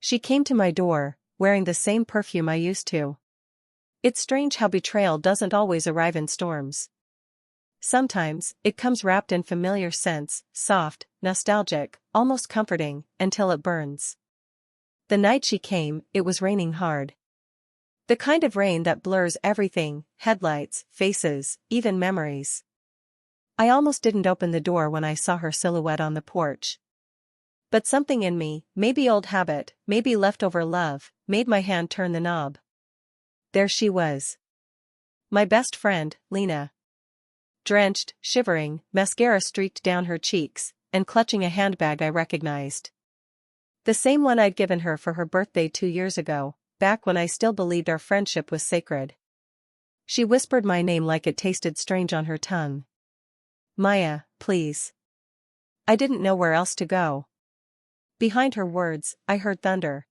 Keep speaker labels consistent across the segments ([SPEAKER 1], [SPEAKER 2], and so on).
[SPEAKER 1] She came to my door, wearing the same perfume I used to. It's strange how betrayal doesn't always arrive in storms. Sometimes, it comes wrapped in familiar scents, soft, nostalgic, almost comforting, until it burns. The night she came, it was raining hard. The kind of rain that blurs everything, headlights, faces, even memories. I almost didn't open the door when I saw her silhouette on the porch. But something in me, maybe old habit, maybe leftover love, made my hand turn the knob. There she was. My best friend, Lena. Drenched, shivering, mascara streaked down her cheeks, and clutching a handbag I recognized. The same one I'd given her for her birthday 2 years ago, back when I still believed our friendship was sacred. She whispered my name like it tasted strange on her tongue. Maya, please. I didn't know where else to go. Behind her words, I heard thunder.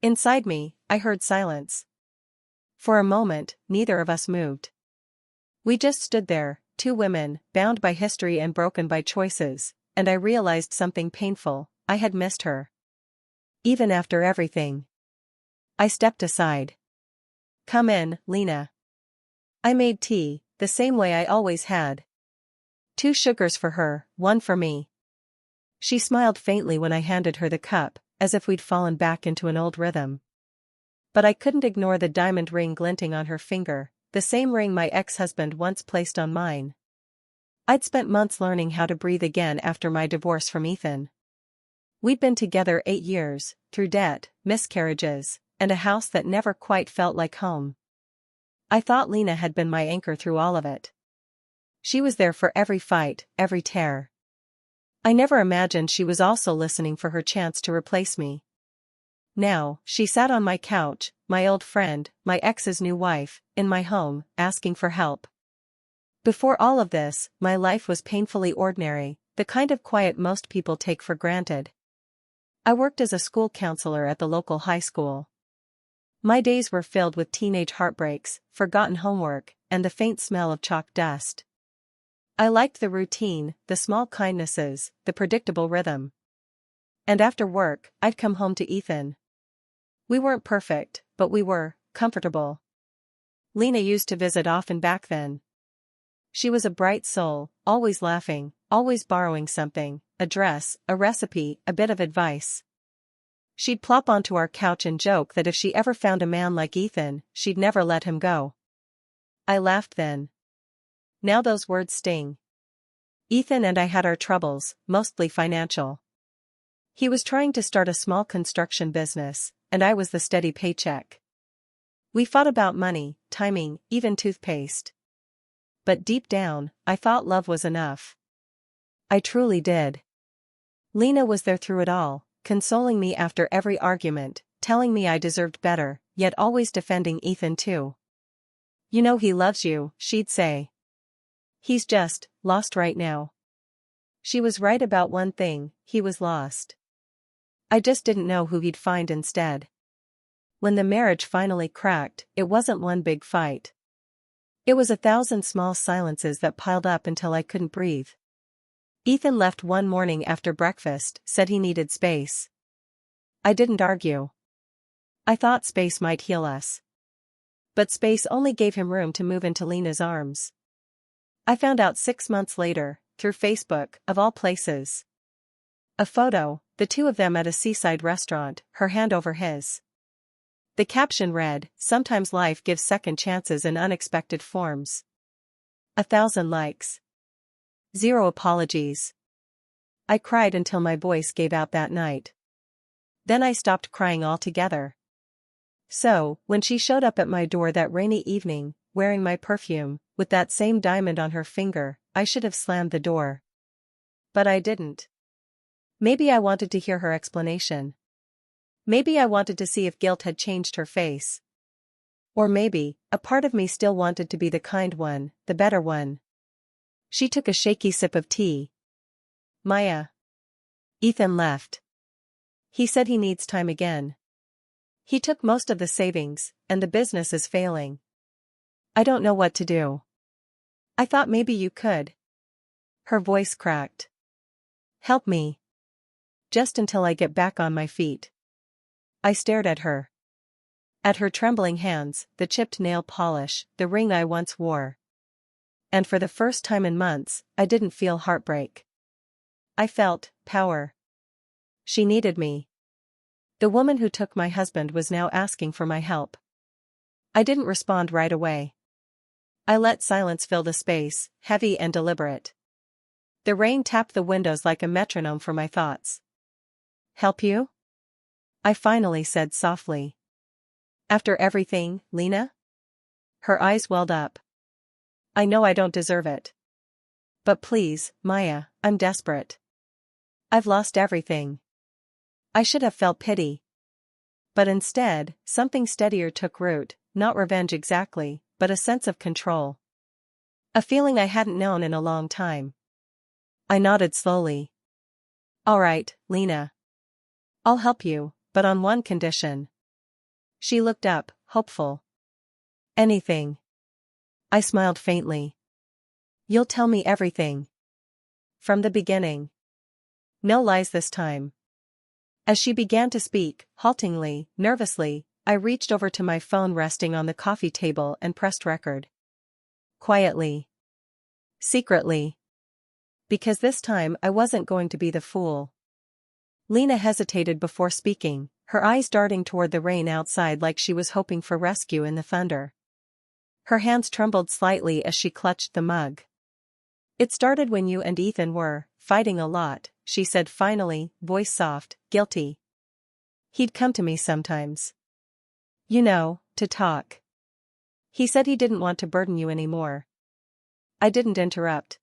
[SPEAKER 1] Inside me, I heard silence. For a moment, neither of us moved. We just stood there, two women, bound by history and broken by choices, and I realized something painful: I had missed her. Even after everything. I stepped aside. Come in, Lena. I made tea, the same way I always had. 2 sugars for her, 1 for me. She smiled faintly when I handed her the cup, as if we'd fallen back into an old rhythm. But I couldn't ignore the diamond ring glinting on her finger, the same ring my ex-husband once placed on mine. I'd spent months learning how to breathe again after my divorce from Ethan. We'd been together 8 years, through debt, miscarriages, and a house that never quite felt like home. I thought Lena had been my anchor through all of it. She was there for every fight, every tear. I never imagined she was also listening for her chance to replace me. Now, she sat on my couch, my old friend, my ex's new wife, in my home, asking for help. Before all of this, my life was painfully ordinary, the kind of quiet most people take for granted. I worked as a school counselor at the local high school. My days were filled with teenage heartbreaks, forgotten homework, and the faint smell of chalk dust. I liked the routine, the small kindnesses, the predictable rhythm. And after work, I'd come home to Ethan. We weren't perfect, but we were comfortable. Lena used to visit often back then. She was a bright soul, always laughing, always borrowing something, a dress, a recipe, a bit of advice. She'd plop onto our couch and joke that if she ever found a man like Ethan, she'd never let him go. I laughed then. Now those words sting. Ethan and I had our troubles, mostly financial. He was trying to start a small construction business, and I was the steady paycheck. We fought about money, timing, even toothpaste. But deep down, I thought love was enough. I truly did. Lena was there through it all, consoling me after every argument, telling me I deserved better, yet always defending Ethan too. You know he loves you, she'd say. He's just lost right now. She was right about one thing: he was lost. I just didn't know who he'd find instead. When the marriage finally cracked, it wasn't one big fight. It was 1,000 small silences that piled up until I couldn't breathe. Ethan left one morning after breakfast, said he needed space. I didn't argue. I thought space might heal us. But space only gave him room to move into Lena's arms. I found out 6 months later, through Facebook, of all places. A photo, the two of them at a seaside restaurant, her hand over his. The caption read, "Sometimes life gives second chances in unexpected forms." 1,000 likes. 0 apologies. I cried until my voice gave out that night. Then I stopped crying altogether. So, when she showed up at my door that rainy evening, wearing my perfume, with that same diamond on her finger, I should have slammed the door. But I didn't. Maybe I wanted to hear her explanation. Maybe I wanted to see if guilt had changed her face. Or maybe, a part of me still wanted to be the kind one, the better one. She took a shaky sip of tea. Maya. Ethan left. He said he needs time again. He took most of the savings, and the business is failing. I don't know what to do. I thought maybe you could. Her voice cracked. Help me. Just until I get back on my feet. I stared at her. At her trembling hands, the chipped nail polish, the ring I once wore. And for the first time in months, I didn't feel heartbreak. I felt power. She needed me. The woman who took my husband was now asking for my help. I didn't respond right away. I let silence fill the space, heavy and deliberate. The rain tapped the windows like a metronome for my thoughts. Help you? I finally said softly. After everything, Lena? Her eyes welled up. I know I don't deserve it. But please, Maya, I'm desperate. I've lost everything. I should have felt pity. But instead, something steadier took root, not revenge exactly, but a sense of control. A feeling I hadn't known in a long time. I nodded slowly. All right, Lena. I'll help you, but on one condition. She looked up, hopeful. Anything. I smiled faintly. You'll tell me everything. From the beginning. No lies this time. As she began to speak, haltingly, nervously, I reached over to my phone resting on the coffee table and pressed record. Quietly. Secretly. Because this time I wasn't going to be the fool. Lena hesitated before speaking, her eyes darting toward the rain outside like she was hoping for rescue in the thunder. Her hands trembled slightly as she clutched the mug. It started when you and Ethan were fighting a lot, she said finally, voice soft, guilty. He'd come to me sometimes. You know, to talk. He said he didn't want to burden you anymore. I didn't interrupt.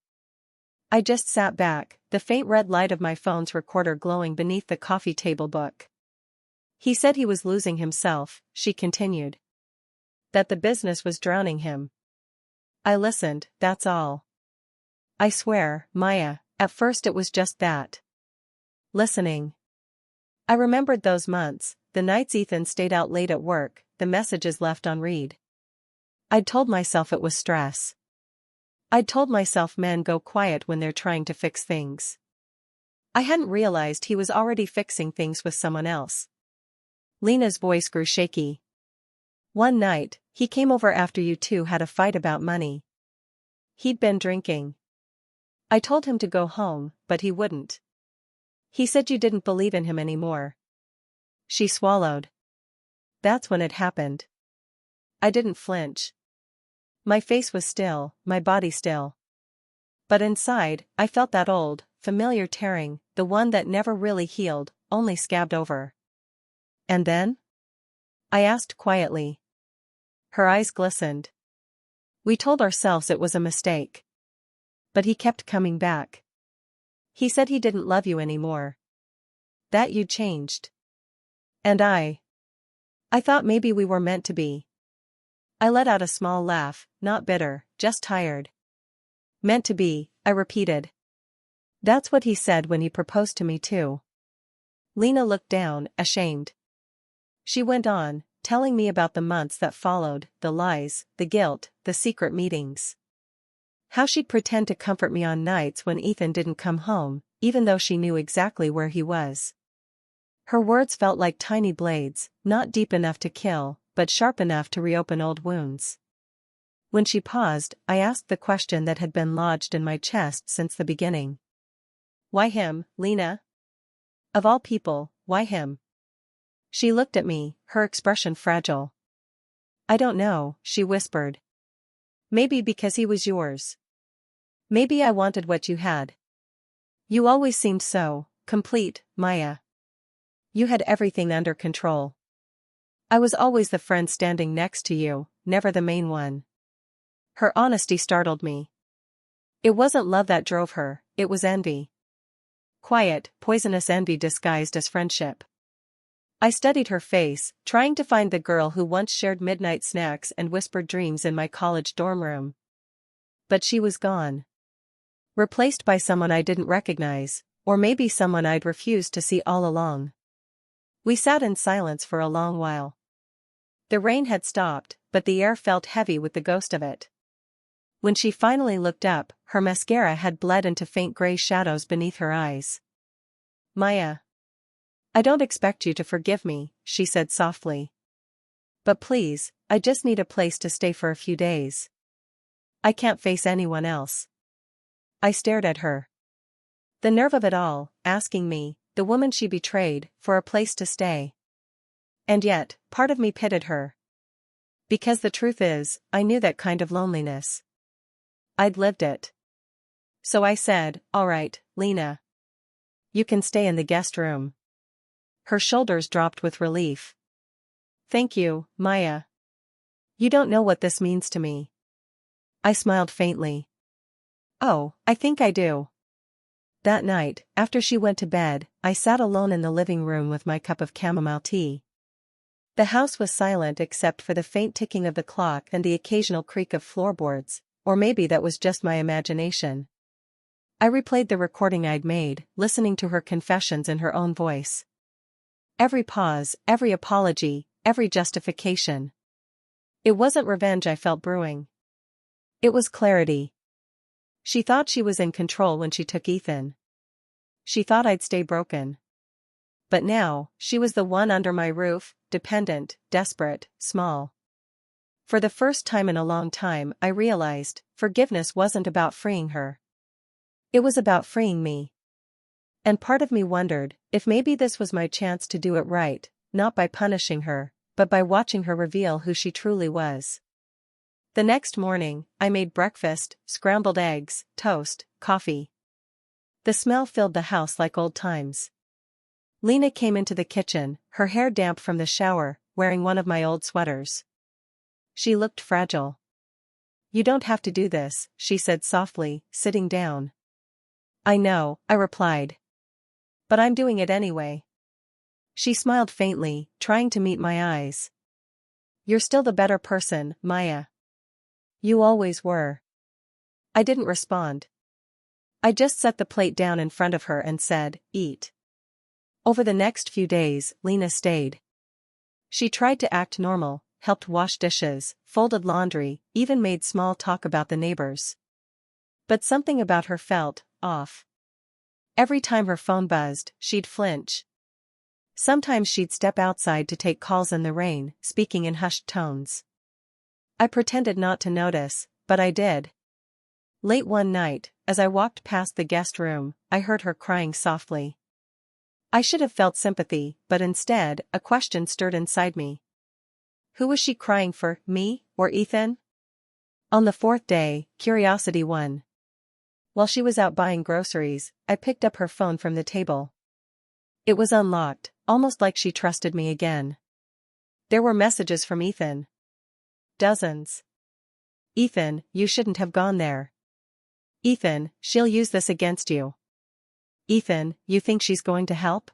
[SPEAKER 1] I just sat back, the faint red light of my phone's recorder glowing beneath the coffee table book. He said he was losing himself, she continued. That the business was drowning him. I listened, that's all. I swear, Maya, at first it was just that. Listening. I remembered those months, the nights Ethan stayed out late at work, the messages left unread. I'd told myself it was stress. I'd told myself men go quiet when they're trying to fix things. I hadn't realized he was already fixing things with someone else. Lena's voice grew shaky. One night, he came over after you two had a fight about money. He'd been drinking. I told him to go home, but he wouldn't. He said you didn't believe in him anymore. She swallowed. That's when it happened. I didn't flinch. My face was still, my body still. But inside, I felt that old, familiar tearing, the one that never really healed, only scabbed over. And then? I asked quietly. Her eyes glistened. We told ourselves it was a mistake. But he kept coming back. He said he didn't love you anymore. That you'd changed. And I thought maybe we were meant to be. I let out a small laugh, not bitter, just tired. Meant to be, I repeated. That's what he said when he proposed to me too. Lena looked down, ashamed. She went on, telling me about the months that followed, the lies, the guilt, the secret meetings. How she'd pretend to comfort me on nights when Ethan didn't come home, even though she knew exactly where he was. Her words felt like tiny blades, not deep enough to kill, but sharp enough to reopen old wounds. When she paused, I asked the question that had been lodged in my chest since the beginning. Why him, Lena? Of all people, why him? She looked at me, her expression fragile. I don't know, she whispered. Maybe because he was yours. Maybe I wanted what you had. You always seemed so complete, Maya. You had everything under control. I was always the friend standing next to you, never the main one. Her honesty startled me. It wasn't love that drove her, it was envy. Quiet, poisonous envy disguised as friendship. I studied her face, trying to find the girl who once shared midnight snacks and whispered dreams in my college dorm room. But she was gone. Replaced by someone I didn't recognize, or maybe someone I'd refused to see all along. We sat in silence for a long while. The rain had stopped, but the air felt heavy with the ghost of it. When she finally looked up, her mascara had bled into faint gray shadows beneath her eyes. Maya. I don't expect you to forgive me, she said softly. But please, I just need a place to stay for a few days. I can't face anyone else. I stared at her. The nerve of it all, asking me, the woman she betrayed, for a place to stay. And yet, part of me pitied her. Because the truth is, I knew that kind of loneliness. I'd lived it. So I said, all right, Lena. You can stay in the guest room. Her shoulders dropped with relief. Thank you, Maya. You don't know what this means to me. I smiled faintly. Oh, I think I do. That night, after she went to bed, I sat alone in the living room with my cup of chamomile tea. The house was silent except for the faint ticking of the clock and the occasional creak of floorboards, or maybe that was just my imagination. I replayed the recording I'd made, listening to her confessions in her own voice. Every pause, every apology, every justification. It wasn't revenge I felt brewing. It was clarity. She thought she was in control when she took Ethan. She thought I'd stay broken. But now, she was the one under my roof, dependent, desperate, small. For the first time in a long time, I realized, forgiveness wasn't about freeing her. It was about freeing me. And part of me wondered, if maybe this was my chance to do it right, not by punishing her, but by watching her reveal who she truly was. The next morning, I made breakfast, scrambled eggs, toast, coffee. The smell filled the house like old times. Lena came into the kitchen, her hair damp from the shower, wearing one of my old sweaters. She looked fragile. You don't have to do this, she said softly, sitting down. I know, I replied. But I'm doing it anyway. She smiled faintly, trying to meet my eyes. You're still the better person, Maya. You always were. I didn't respond. I just set the plate down in front of her and said, eat. Over the next few days, Lena stayed. She tried to act normal, helped wash dishes, folded laundry, even made small talk about the neighbors. But something about her felt off. Every time her phone buzzed, she'd flinch. Sometimes she'd step outside to take calls in the rain, speaking in hushed tones. I pretended not to notice, but I did. Late one night, as I walked past the guest room, I heard her crying softly. I should have felt sympathy, but instead, a question stirred inside me. Who was she crying for, me, or Ethan? On the fourth day, curiosity won. While she was out buying groceries, I picked up her phone from the table. It was unlocked, almost like she trusted me again. There were messages from Ethan. Dozens. Ethan, you shouldn't have gone there. Ethan, she'll use this against you. Ethan, you think she's going to help?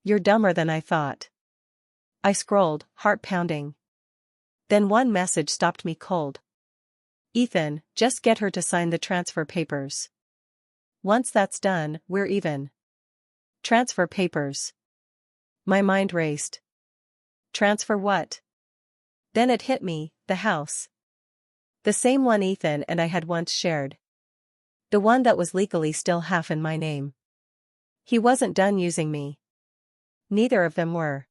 [SPEAKER 1] You're dumber than I thought. I scrolled, heart pounding. Then one message stopped me cold. Ethan, just get her to sign the transfer papers. Once that's done, we're even. Transfer papers. My mind raced. Transfer what? Then it hit me, the house. The same one Ethan and I had once shared. The one that was legally still half in my name. He wasn't done using me. Neither of them were.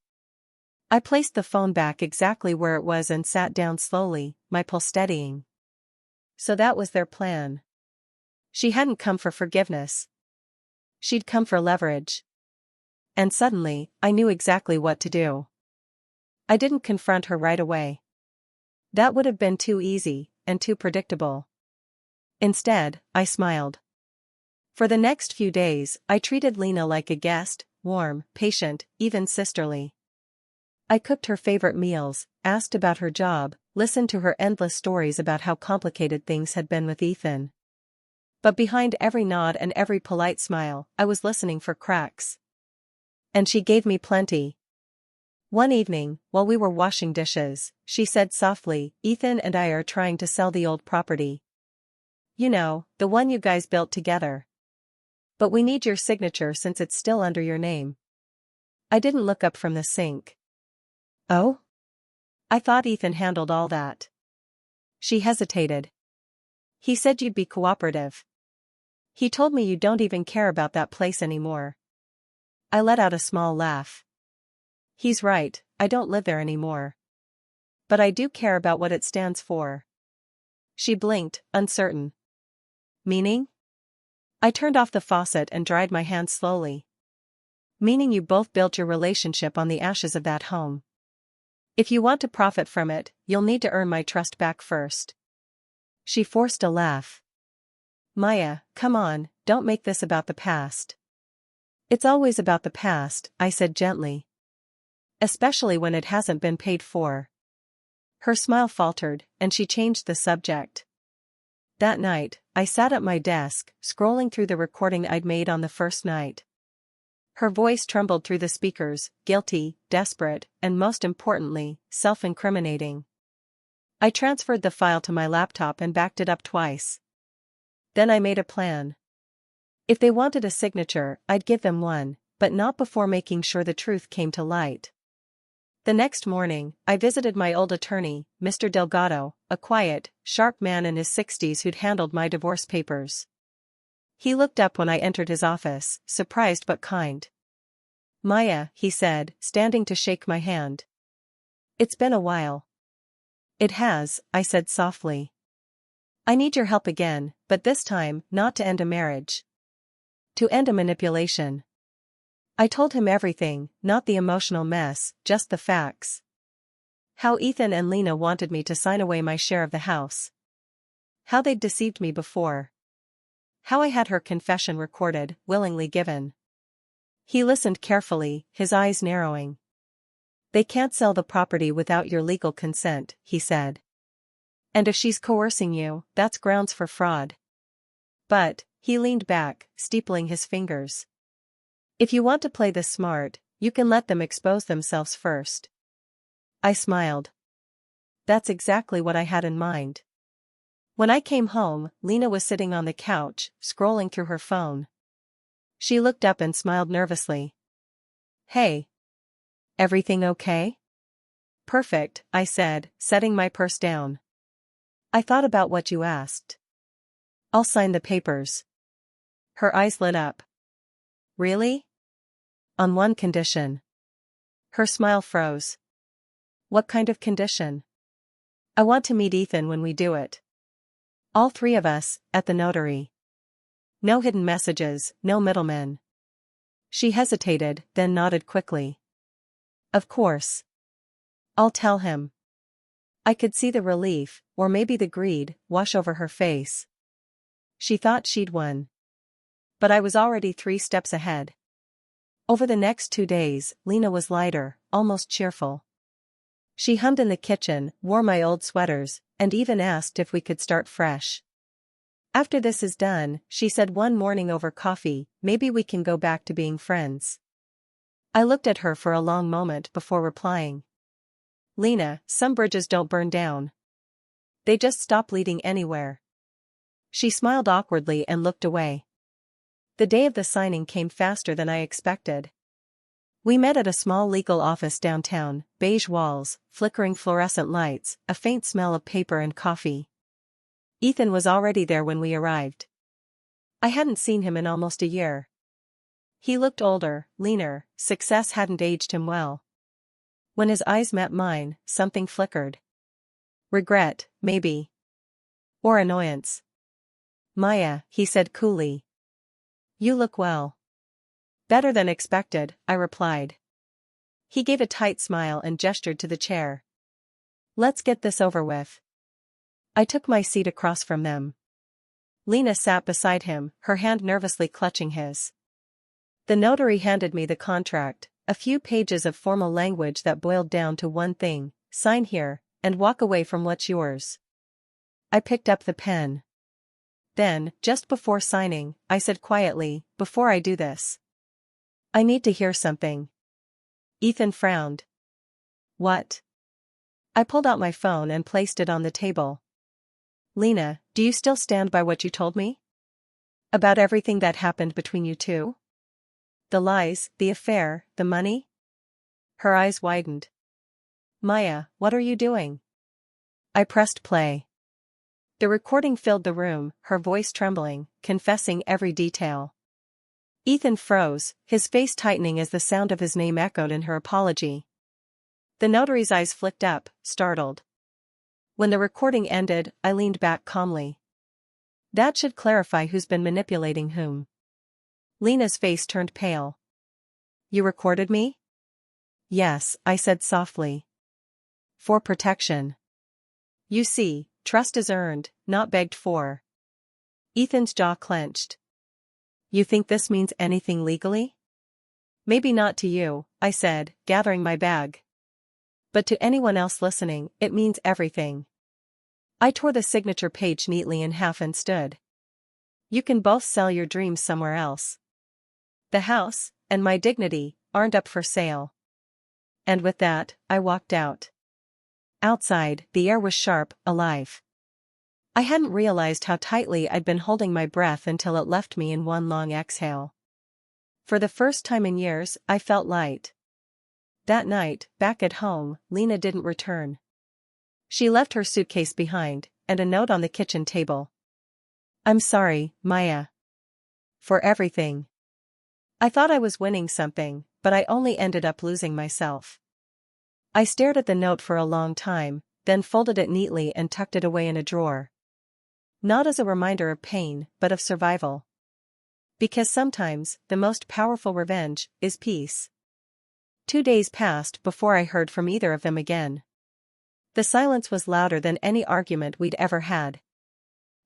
[SPEAKER 1] I placed the phone back exactly where it was and sat down slowly, my pulse steadying. So that was their plan. She hadn't come for forgiveness. She'd come for leverage. And suddenly, I knew exactly what to do. I didn't confront her right away. That would have been too easy, and too predictable. Instead, I smiled. For the next few days, I treated Lena like a guest, warm, patient, even sisterly. I cooked her favorite meals, asked about her job, listened to her endless stories about how complicated things had been with Ethan. But behind every nod and every polite smile, I was listening for cracks. And she gave me plenty. One evening, while we were washing dishes, she said softly, Ethan and I are trying to sell the old property. You know, the one you guys built together. But we need your signature since it's still under your name. I didn't look up from the sink. Oh? I thought Ethan handled all that. She hesitated. He said you'd be cooperative. He told me you don't even care about that place anymore. I let out a small laugh. He's right, I don't live there anymore. But I do care about what it stands for. She blinked, uncertain. Meaning? I turned off the faucet and dried my hands slowly. Meaning you both built your relationship on the ashes of that home. If you want to profit from it, you'll need to earn my trust back first. She forced a laugh. Maya, come on, don't make this about the past. It's always about the past, I said gently. Especially when it hasn't been paid for. Her smile faltered, and she changed the subject. That night, I sat at my desk, scrolling through the recording I'd made on the first night. Her voice trembled through the speakers, guilty, desperate, and most importantly, self-incriminating. I transferred the file to my laptop and backed it up twice. Then I made a plan. If they wanted a signature, I'd give them one, but not before making sure the truth came to light. The next morning, I visited my old attorney, Mr. Delgado, a quiet, sharp man in his 60s who'd handled my divorce papers. He looked up when I entered his office, surprised but kind. Maya, he said, standing to shake my hand. It's been a while. It has, I said softly. I need your help again, but this time, not to end a marriage. To end a manipulation. I told him everything, not the emotional mess, just the facts. How Ethan and Lena wanted me to sign away my share of the house. How they'd deceived me before. How I had her confession recorded, willingly given. He listened carefully, his eyes narrowing. They can't sell the property without your legal consent, he said. And if she's coercing you, that's grounds for fraud. But, he leaned back, steepling his fingers. If you want to play this smart, you can let them expose themselves first. I smiled. That's exactly what I had in mind. When I came home, Lena was sitting on the couch, scrolling through her phone. She looked up and smiled nervously. Hey. Everything okay? Perfect, I said, setting my purse down. I thought about what you asked. I'll sign the papers. Her eyes lit up. Really? On one condition. Her smile froze. What kind of condition? I want to meet Ethan when we do it. All three of us, at the notary. No hidden messages, no middlemen. She hesitated, then nodded quickly. Of course. I'll tell him. I could see the relief, or maybe the greed, wash over her face. She thought she'd won. But I was already 3 steps ahead. Over the next 2 days, Lena was lighter, almost cheerful. She hummed in the kitchen, wore my old sweaters, and even asked if we could start fresh. After this is done, she said one morning over coffee, maybe we can go back to being friends. I looked at her for a long moment before replying. Lena, some bridges don't burn down. They just stop leading anywhere. She smiled awkwardly and looked away. The day of the signing came faster than I expected. We met at a small legal office downtown, beige walls, flickering fluorescent lights, a faint smell of paper and coffee. Ethan was already there when we arrived. I hadn't seen him in almost a year. He looked older, leaner, success hadn't aged him well. When his eyes met mine, something flickered. Regret, maybe. Or annoyance. Maya, he said coolly. You look well. Better than expected, I replied. He gave a tight smile and gestured to the chair. Let's get this over with. I took my seat across from them. Lena sat beside him, her hand nervously clutching his. The notary handed me the contract, a few pages of formal language that boiled down to one thing: sign here, and walk away from what's yours. I picked up the pen. Then, just before signing, I said quietly, before I do this, I need to hear something. Ethan frowned. What? I pulled out my phone and placed it on the table. Lena, do you still stand by what you told me? About everything that happened between you two? The lies, the affair, the money? Her eyes widened. Maya, what are you doing? I pressed play. The recording filled the room, her voice trembling, confessing every detail. Ethan froze, his face tightening as the sound of his name echoed in her apology. The notary's eyes flicked up, startled. When the recording ended, I leaned back calmly. That should clarify who's been manipulating whom. Lena's face turned pale. You recorded me? Yes, I said softly. For protection. You see, trust is earned, not begged for. Ethan's jaw clenched. You think this means anything legally? Maybe not to you, I said, gathering my bag. But to anyone else listening, it means everything. I tore the signature page neatly in half and stood. You can both sell your dreams somewhere else. The house, and my dignity, aren't up for sale. And with that, I walked out. Outside, the air was sharp, alive. I hadn't realized how tightly I'd been holding my breath until it left me in one long exhale. For the first time in years, I felt light. That night, back at home, Lena didn't return. She left her suitcase behind, and a note on the kitchen table. I'm sorry, Maya. For everything. I thought I was winning something, but I only ended up losing myself. I stared at the note for a long time, then folded it neatly and tucked it away in a drawer. Not as a reminder of pain, but of survival. Because sometimes, the most powerful revenge is peace. 2 days passed before I heard from either of them again. The silence was louder than any argument we'd ever had.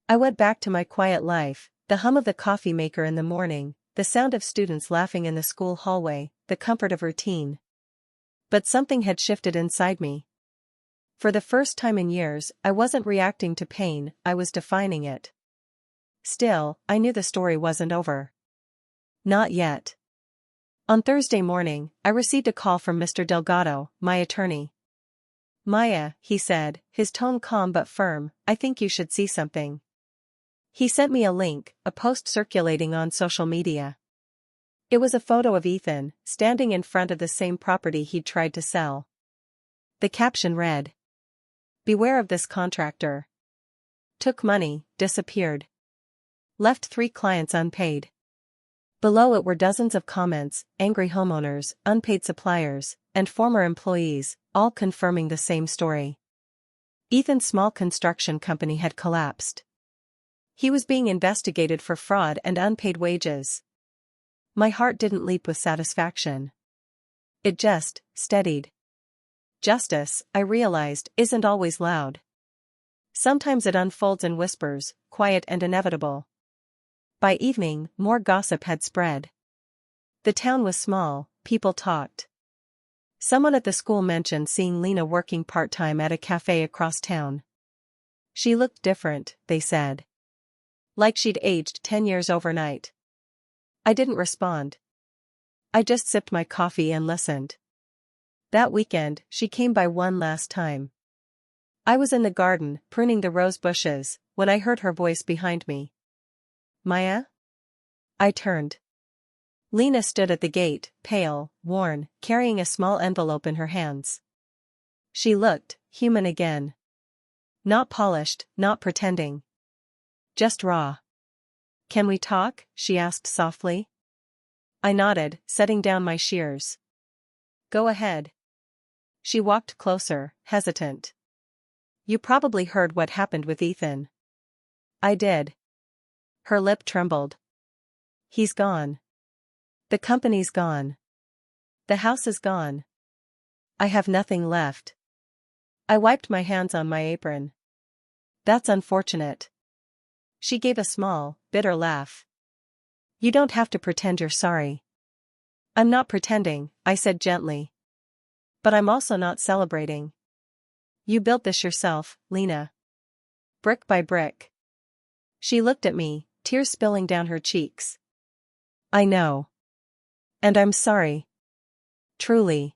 [SPEAKER 1] I went back to my quiet life, the hum of the coffee maker in the morning, the sound of students laughing in the school hallway, the comfort of routine. But something had shifted inside me. For the first time in years, I wasn't reacting to pain, I was defining it. Still, I knew the story wasn't over. Not yet. On Thursday morning, I received a call from Mr. Delgado, my attorney. Maya, he said, his tone calm but firm, I think you should see something. He sent me a link, a post circulating on social media. It was a photo of Ethan, standing in front of the same property he'd tried to sell. The caption read, "Beware of this contractor. Took money, disappeared. Left 3 clients unpaid." Below it were dozens of comments, angry homeowners, unpaid suppliers, and former employees, all confirming the same story. Ethan's small construction company had collapsed. He was being investigated for fraud and unpaid wages. My heart didn't leap with satisfaction. It just steadied. Justice, I realized, isn't always loud. Sometimes it unfolds in whispers, quiet and inevitable. By evening, more gossip had spread. The town was small, people talked. Someone at the school mentioned seeing Lena working part-time at a cafe across town. She looked different, they said. Like she'd aged 10 years overnight. I didn't respond. I just sipped my coffee and listened. That weekend, she came by one last time. I was in the garden, pruning the rose bushes, when I heard her voice behind me. Maya? I turned. Lena stood at the gate, pale, worn, carrying a small envelope in her hands. She looked human again. Not polished, not pretending. Just raw. Can we talk? She asked softly. I nodded, setting down my shears. Go ahead. She walked closer, hesitant. You probably heard what happened with Ethan. I did. Her lip trembled. He's gone. The company's gone. The house is gone. I have nothing left. I wiped my hands on my apron. That's unfortunate. She gave a small, bitter laugh. You don't have to pretend you're sorry. I'm not pretending, I said gently. But I'm also not celebrating. You built this yourself, Lena. Brick by brick. She looked at me, tears spilling down her cheeks. I know. And I'm sorry. Truly.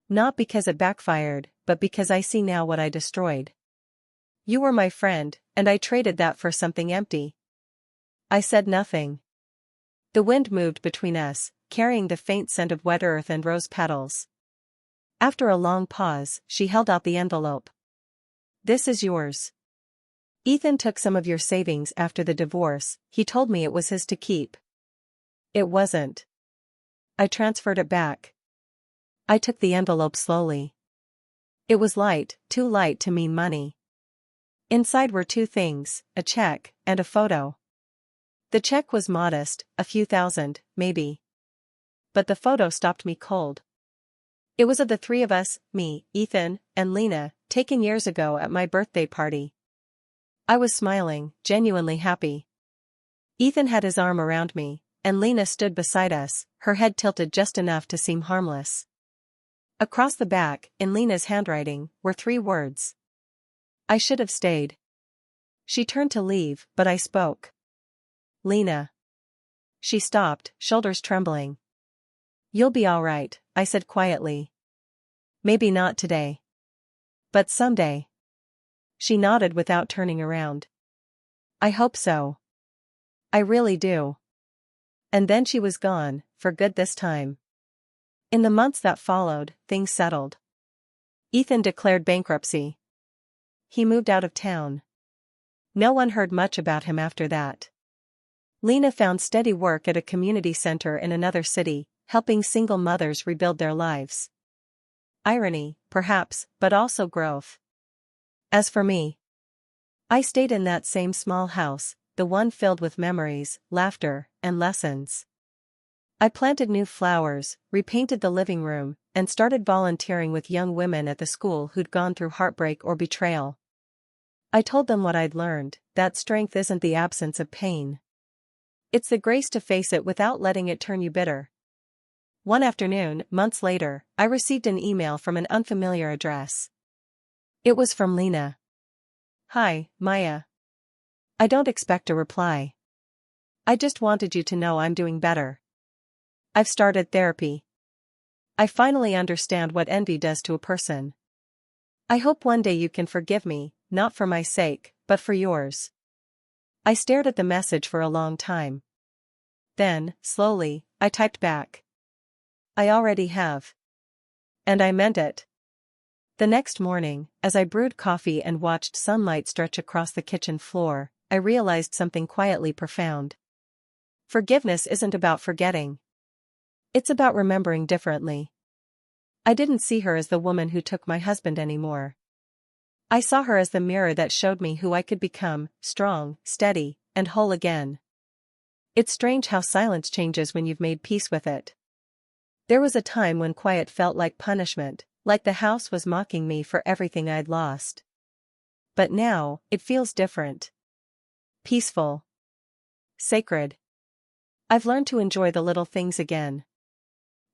[SPEAKER 1] Not because it backfired, but because I see now what I destroyed. You were my friend, and I traded that for something empty. I said nothing. The wind moved between us, carrying the faint scent of wet earth and rose petals. After a long pause, she held out the envelope. This is yours. Ethan took some of your savings after the divorce, he told me it was his to keep. It wasn't. I transferred it back. I took the envelope slowly. It was light, too light to mean money. Inside were two things, a check and a photo. The check was modest, a few thousand, maybe. But the photo stopped me cold. It was of the three of us, me, Ethan, and Lena, taken years ago at my birthday party. I was smiling, genuinely happy. Ethan had his arm around me, and Lena stood beside us, her head tilted just enough to seem harmless. Across the back, in Lena's handwriting, were three words. I should have stayed. She turned to leave, but I spoke. Lena. She stopped, shoulders trembling. You'll be all right, I said quietly. Maybe not today. But someday. She nodded without turning around. I hope so. I really do. And then she was gone, for good this time. In the months that followed, things settled. Ethan declared bankruptcy. He moved out of town. No one heard much about him after that. Lena found steady work at a community center in another city, helping single mothers rebuild their lives. Irony, perhaps, but also growth. As for me, I stayed in that same small house, the one filled with memories, laughter, and lessons. I planted new flowers, repainted the living room, and started volunteering with young women at the school who'd gone through heartbreak or betrayal. I told them what I'd learned, that strength isn't the absence of pain. It's the grace to face it without letting it turn you bitter. One afternoon, months later, I received an email from an unfamiliar address. It was from Lena. Hi, Maya. I don't expect a reply. I just wanted you to know I'm doing better. I've started therapy. I finally understand what envy does to a person. I hope one day you can forgive me, not for my sake, but for yours. I stared at the message for a long time. Then, slowly, I typed back. I already have. And I meant it. The next morning, as I brewed coffee and watched sunlight stretch across the kitchen floor, I realized something quietly profound. Forgiveness isn't about forgetting. It's about remembering differently. I didn't see her as the woman who took my husband anymore. I saw her as the mirror that showed me who I could become, strong, steady, and whole again. It's strange how silence changes when you've made peace with it. There was a time when quiet felt like punishment, like the house was mocking me for everything I'd lost. But now, it feels different. Peaceful. Sacred. I've learned to enjoy the little things again.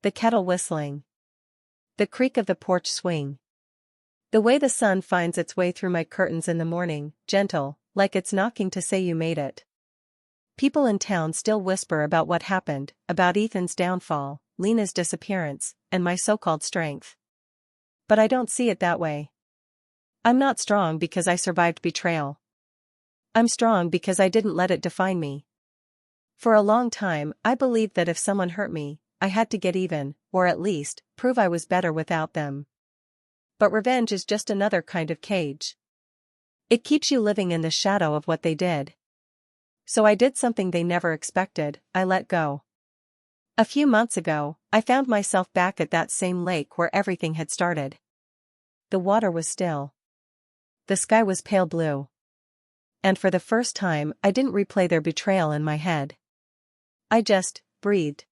[SPEAKER 1] The kettle whistling. The creak of the porch swing. The way the sun finds its way through my curtains in the morning, gentle, like it's knocking to say you made it. People in town still whisper about what happened, about Ethan's downfall, Lena's disappearance, and my so-called strength. But I don't see it that way. I'm not strong because I survived betrayal. I'm strong because I didn't let it define me. For a long time, I believed that if someone hurt me, I had to get even, or at least, prove I was better without them. But revenge is just another kind of cage. It keeps you living in the shadow of what they did. So I did something they never expected, I let go. A few months ago, I found myself back at that same lake where everything had started. The water was still. The sky was pale blue. And for the first time, I didn't replay their betrayal in my head. I just breathed.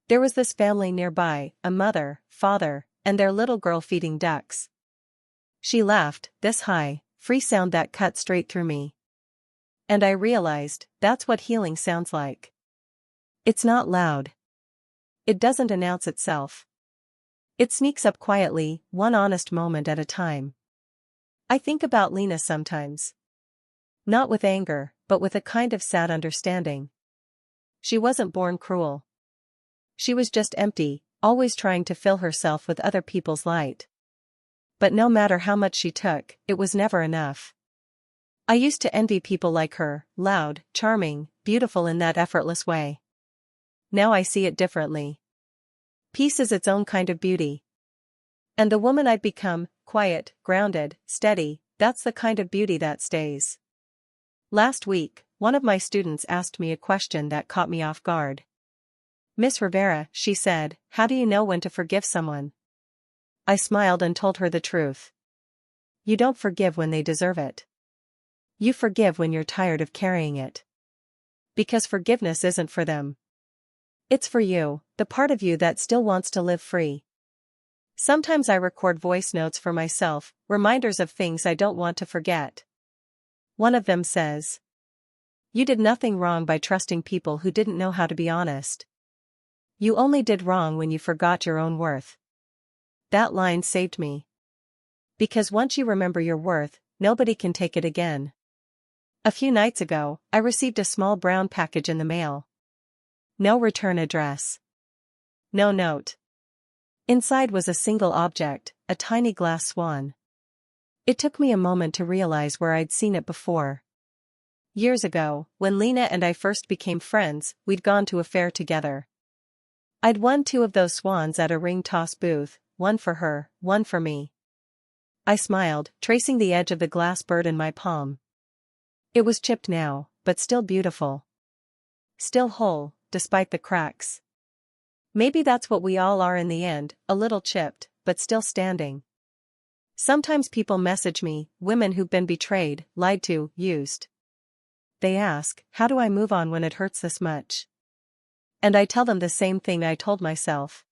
[SPEAKER 1] There was this family nearby, a mother, father, and their little girl feeding ducks. She laughed, this high, free sound that cut straight through me. And I realized, that's what healing sounds like. It's not loud. It doesn't announce itself. It sneaks up quietly, one honest moment at a time. I think about Lena sometimes. Not with anger, but with a kind of sad understanding. She wasn't born cruel. She was just empty, always trying to fill herself with other people's light. But no matter how much she took, it was never enough. I used to envy people like her, loud, charming, beautiful in that effortless way. Now I see it differently. Peace is its own kind of beauty. And the woman I've become, quiet, grounded, steady, that's the kind of beauty that stays. Last week, one of my students asked me a question that caught me off guard. Miss Rivera, she said, how do you know when to forgive someone? I smiled and told her the truth. You don't forgive when they deserve it. You forgive when you're tired of carrying it. Because forgiveness isn't for them. It's for you, the part of you that still wants to live free. Sometimes I record voice notes for myself, reminders of things I don't want to forget. One of them says, you did nothing wrong by trusting people who didn't know how to be honest. You only did wrong when you forgot your own worth. That line saved me. Because once you remember your worth, nobody can take it again. A few nights ago, I received a small brown package in the mail. No return address. No note. Inside was a single object, a tiny glass swan. It took me a moment to realize where I'd seen it before. Years ago, when Lena and I first became friends, we'd gone to a fair together. I'd won 2 of those swans at a ring toss booth, one for her, one for me. I smiled, tracing the edge of the glass bird in my palm. It was chipped now, but still beautiful. Still whole, despite the cracks. Maybe that's what we all are in the end, a little chipped, but still standing. Sometimes people message me, women who've been betrayed, lied to, used. They ask, how do I move on when it hurts this much? And I tell them the same thing I told myself.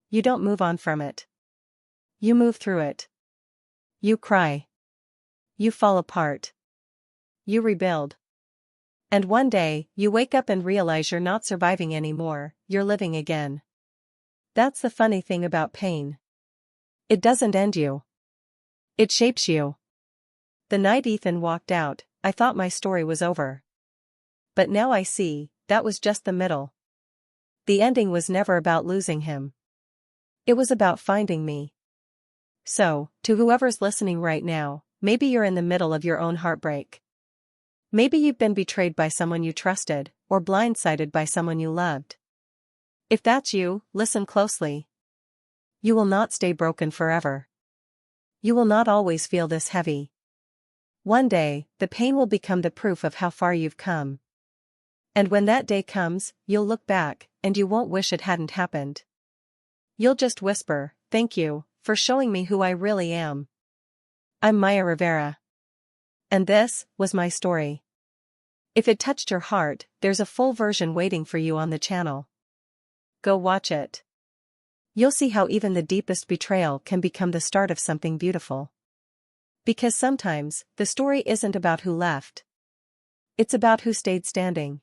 [SPEAKER 1] You don't move on from it. You move through it. You cry. You fall apart. You rebuild. And one day, you wake up and realize you're not surviving anymore, you're living again. That's the funny thing about pain. It doesn't end you. It shapes you. The night Ethan walked out, I thought my story was over. But now I see, that was just the middle. The ending was never about losing him. It was about finding me. So, to whoever's listening right now, maybe you're in the middle of your own heartbreak. Maybe you've been betrayed by someone you trusted, or blindsided by someone you loved. If that's you, listen closely. You will not stay broken forever. You will not always feel this heavy. One day, the pain will become the proof of how far you've come. And when that day comes, you'll look back, and you won't wish it hadn't happened. You'll just whisper, thank you, for showing me who I really am. I'm Maya Rivera. And this was my story. If it touched your heart, there's a full version waiting for you on the channel. Go watch it. You'll see how even the deepest betrayal can become the start of something beautiful. Because sometimes, the story isn't about who left. It's about who stayed standing.